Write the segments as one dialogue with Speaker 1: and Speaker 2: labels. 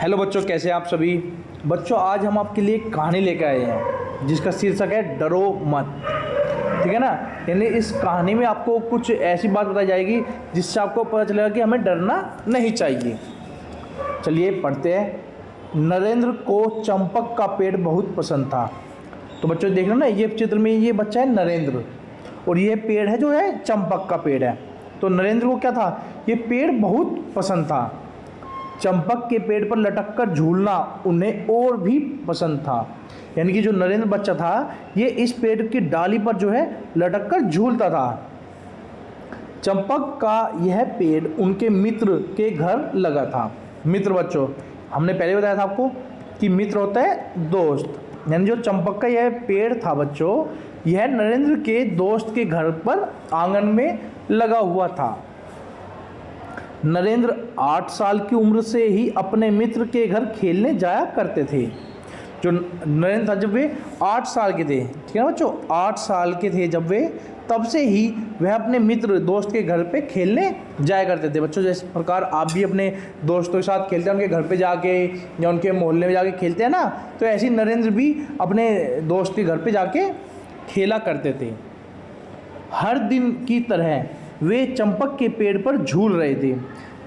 Speaker 1: Hello बच्चों, कैसे आप सभी बच्चों। आज हम आपके लिए एक कहानी लेकर आए हैं जिसका शीर्षक है डरो मत। ठीक है ना। यानी इस कहानी में आपको कुछ ऐसी बात बताई जाएगी जिससे आपको पता चलेगा कि हमें डरना नहीं चाहिए। चलिए पढ़ते हैं। नरेंद्र को चंपक का पेड़ बहुत पसंद था। तो बच्चों देख लो ना, ये चित्र में ये बच्चा है नरेंद्र और ये पेड़ है जो है चंपक का पेड़ है। तो नरेंद्र को क्या था, ये पेड़ बहुत पसंद था। चंपक के पेड़ पर लटक कर झूलना उन्हें और भी पसंद था। यानी कि जो नरेंद्र बच्चा था ये इस पेड़ की डाली पर जो है लटक कर झूलता था। चंपक का यह पेड़ उनके मित्र के घर लगा था। मित्र बच्चों, हमने पहले बताया था आपको कि मित्र होता है दोस्त। यानी जो चंपक का यह पेड़ था बच्चों, यह नरेंद्र के दोस्त के घर पर आंगन में लगा हुआ था। नरेंद्र 8 साल की उम्र से ही अपने मित्र के घर खेलने जाया करते थे। जो नरेंद्र था जब वे 8 साल के थे, ठीक है ना बच्चों, 8 साल के थे जब वे, तब से ही वह अपने मित्र दोस्त के घर पे खेलने जाया करते थे। बच्चों जिस प्रकार आप भी अपने दोस्तों के साथ खेलते हैं, उनके घर पे जाके या उनके मोहल्ले में जाके खेलते हैं ना, तो ऐसे ही नरेंद्र भी अपने दोस्त के घर पे जाके खेला करते थे। हर दिन की तरह वे चंपक के पेड़ पर झूल रहे थे।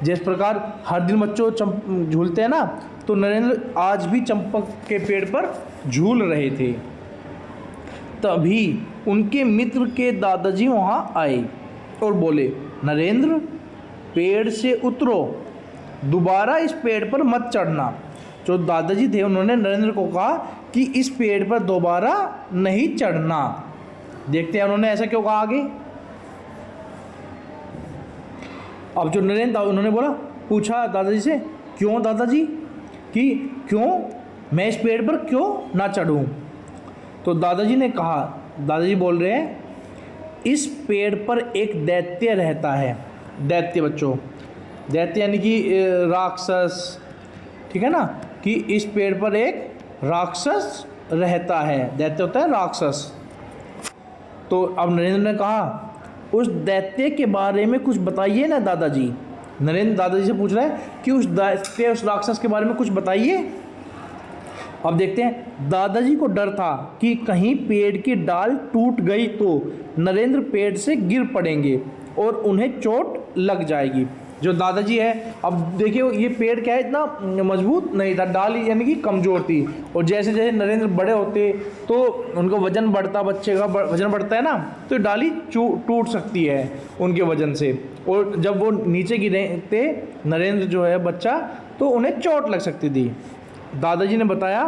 Speaker 1: जिस प्रकार हर दिन बच्चों झूलते हैं ना, तो नरेंद्र आज भी चंपक के पेड़ पर झूल रहे थे। तभी उनके मित्र के दादाजी वहाँ आए और बोले, नरेंद्र पेड़ से उतरो, दोबारा इस पेड़ पर मत चढ़ना। जो दादाजी थे उन्होंने नरेंद्र को कहा कि इस पेड़ पर दोबारा नहीं चढ़ना। देखते हैं उन्होंने ऐसा क्यों कहा आगे। अब जो नरेंद्र था उन्होंने पूछा दादाजी से, क्यों दादाजी, कि क्यों मैं इस पेड़ पर क्यों ना चढ़ूं। तो दादाजी ने कहा, दादाजी बोल रहे हैं, इस पेड़ पर एक दैत्य रहता है। दैत्य बच्चों, दैत्य यानी कि राक्षस, ठीक है ना, कि इस पेड़ पर एक राक्षस रहता है। दैत्य होता है राक्षस। तो अब नरेंद्र ने कहा, उस दैत्य के बारे में कुछ बताइए ना दादाजी। नरेंद्र दादाजी से पूछ रहा है कि उस दैत्य, उस राक्षस के बारे में कुछ बताइए। अब देखते हैं। दादाजी को डर था कि कहीं पेड़ की डाल टूट गई तो नरेंद्र पेड़ से गिर पड़ेंगे और उन्हें चोट लग जाएगी। जो दादाजी है, अब देखिए ये पेड़ क्या है, इतना मजबूत नहीं था, डाल यानी कि कमज़ोर थी। और जैसे जैसे नरेंद्र बड़े होते तो उनका वजन बढ़ता, बच्चे का वजन बढ़ता है ना, तो डाली टूट सकती है उनके वजन से। और जब वो नीचे गिरे थे नरेंद्र जो है बच्चा, तो उन्हें चोट लग सकती थी। दादाजी ने बताया,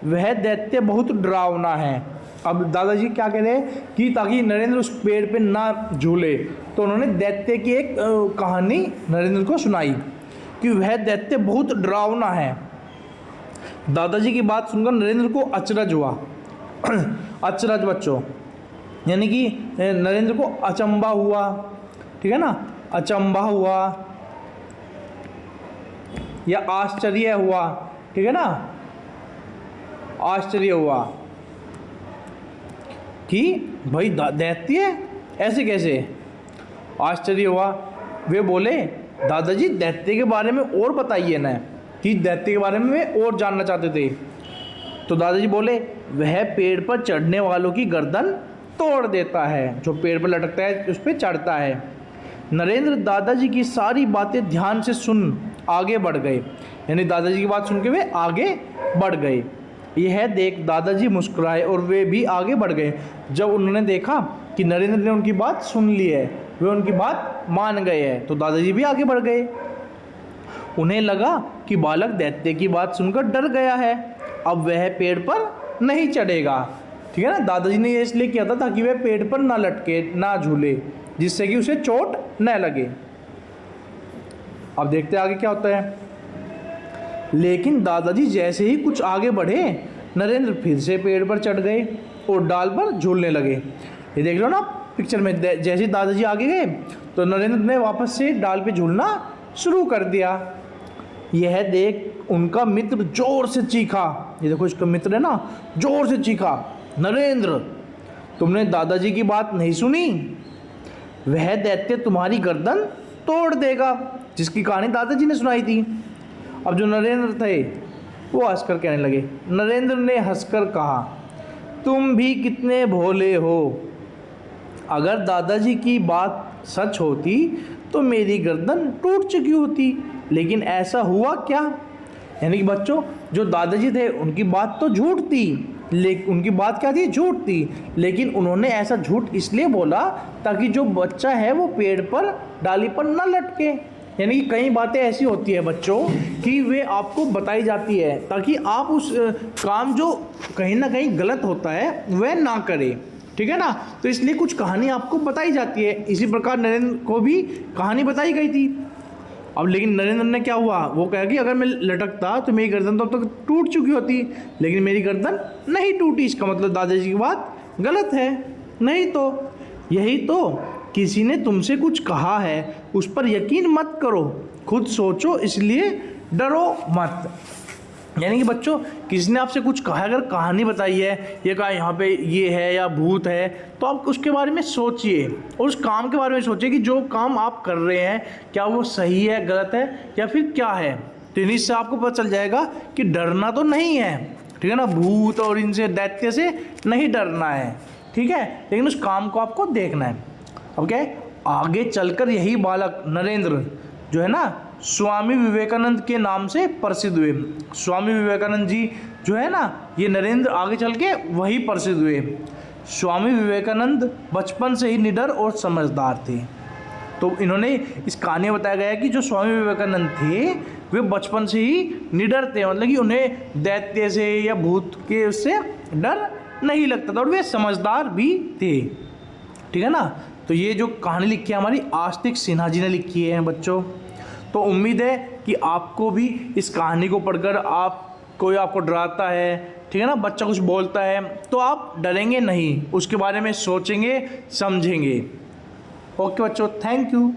Speaker 1: वह दैत्य बहुत डरावना है। अब दादाजी क्या कह रहे हैं कि ताकि नरेंद्र उस पेड़ पे ना झूले, तो उन्होंने दैत्य की एक कहानी नरेंद्र को सुनाई कि वह दैत्य बहुत डरावना है। दादाजी की बात सुनकर नरेंद्र को अचरज हुआ। अचरज बच्चों यानी कि नरेंद्र को अचंभा हुआ, ठीक है ना, अचंभा हुआ या आश्चर्य हुआ, ठीक है ना, आश्चर्य हुआ कि भाई दैत्य ऐसे कैसे, आश्चर्य हुआ। वे बोले, दादाजी दैत्य के बारे में और बताइए ना, कि दैत्य के बारे में वे और जानना चाहते थे। तो दादाजी बोले, वह पेड़ पर चढ़ने वालों की गर्दन तोड़ देता है। जो पेड़ पर लटकता है उस पर चढ़ता है। नरेंद्र दादाजी की सारी बातें ध्यान से सुन आगे बढ़ गए। यानी दादाजी की बात सुन के वे आगे बढ़ गए। यह देख दादाजी मुस्कुराए और वे भी आगे बढ़ गए। जब उन्होंने देखा कि नरेंद्र ने उनकी बात सुन ली है, वे उनकी बात मान गए हैं, तो दादाजी भी आगे बढ़ गए। उन्हें लगा कि बालक दैत्य की बात सुनकर डर गया है, अब वह पेड़ पर नहीं चढ़ेगा। ठीक है ना, दादाजी ने ये इसलिए किया था ताकि वह पेड़ पर ना लटके, ना झूले, जिससे कि उसे चोट न लगे। अब देखते आगे क्या होता है। लेकिन दादाजी जैसे ही कुछ आगे बढ़े, नरेंद्र फिर से पेड़ पर चढ़ गए और डाल पर झूलने लगे। ये देख लो ना पिक्चर में, जैसे दादाजी आगे गए तो नरेंद्र ने वापस से डाल पे झूलना शुरू कर दिया। यह देख उनका मित्र जोर से चीखा। ये देखो इसका मित्र है ना, जोर से चीखा, नरेंद्र तुमने दादाजी की बात नहीं सुनी, वह दैत्य तुम्हारी गर्दन तोड़ देगा, जिसकी कहानी दादाजी ने सुनाई थी। अब जो नरेंद्र थे वो हंसकर कहने लगे। नरेंद्र ने हंसकर कहा, तुम भी कितने भोले हो। अगर दादाजी की बात सच होती तो मेरी गर्दन टूट चुकी होती, लेकिन ऐसा हुआ क्या। यानी कि बच्चों, जो दादाजी थे उनकी बात तो झूठ थी, लेकिन उनकी बात क्या थी, झूठ थी, लेकिन उन्होंने ऐसा झूठ इसलिए बोला ताकि जो बच्चा है वो पेड़ पर डाली पर न लटके। यानी कि कई बातें ऐसी होती है बच्चों कि वे आपको बताई जाती है ताकि आप उस काम जो कहीं ना कहीं गलत होता है वह ना करें, ठीक है ना। तो इसलिए कुछ कहानी आपको बताई जाती है। इसी प्रकार नरेंद्र को भी कहानी बताई गई थी। अब लेकिन नरेंद्र ने क्या हुआ, वो कहा कि अगर मैं लटकता तो मेरी गर्दन तो अब तक टूट चुकी होती, लेकिन मेरी गर्दन नहीं टूटी, इसका मतलब दादाजी की बात गलत है। नहीं तो यही तो, किसी ने तुमसे कुछ कहा है उस पर यकीन मत करो, खुद सोचो इसलिए डरो मत। यानी कि बच्चों, किसी ने आपसे कुछ कहा, अगर कहानी बताई है, ये कहा यहाँ पे ये है या भूत है, तो आप उसके बारे में सोचिए और उस काम के बारे में सोचिए कि जो काम आप कर रहे हैं क्या वो सही है, गलत है या फिर क्या है। तो इससे आपको पता चल जाएगा कि डरना तो नहीं है, ठीक है ना, भूत और इनसे दैत्य से नहीं डरना है, ठीक है, लेकिन उस काम को आपको देखना है। ओके, आगे चलकर यही बालक नरेंद्र जो है ना स्वामी विवेकानंद के नाम से प्रसिद्ध हुए। स्वामी विवेकानंद जी जो है ना, ये नरेंद्र आगे चल के वही प्रसिद्ध हुए। स्वामी विवेकानंद बचपन से ही निडर और समझदार थे। तो इन्होंने इस कहानी में बताया गया है कि जो स्वामी विवेकानंद थे वे बचपन से ही निडर थे, मतलब कि उन्हें दैत्य से या भूत के उससे डर नहीं लगता था और वे समझदार भी थे, ठीक है ना। तो ये जो कहानी लिखी है हमारी आस्तिक सिन्हा जी ने लिखी है बच्चों। तो उम्मीद है कि आपको भी इस कहानी को पढ़कर कोई आपको डराता है, ठीक है ना, बच्चा कुछ बोलता है तो आप डरेंगे नहीं, उसके बारे में सोचेंगे, समझेंगे। ओके बच्चों, थैंक यू।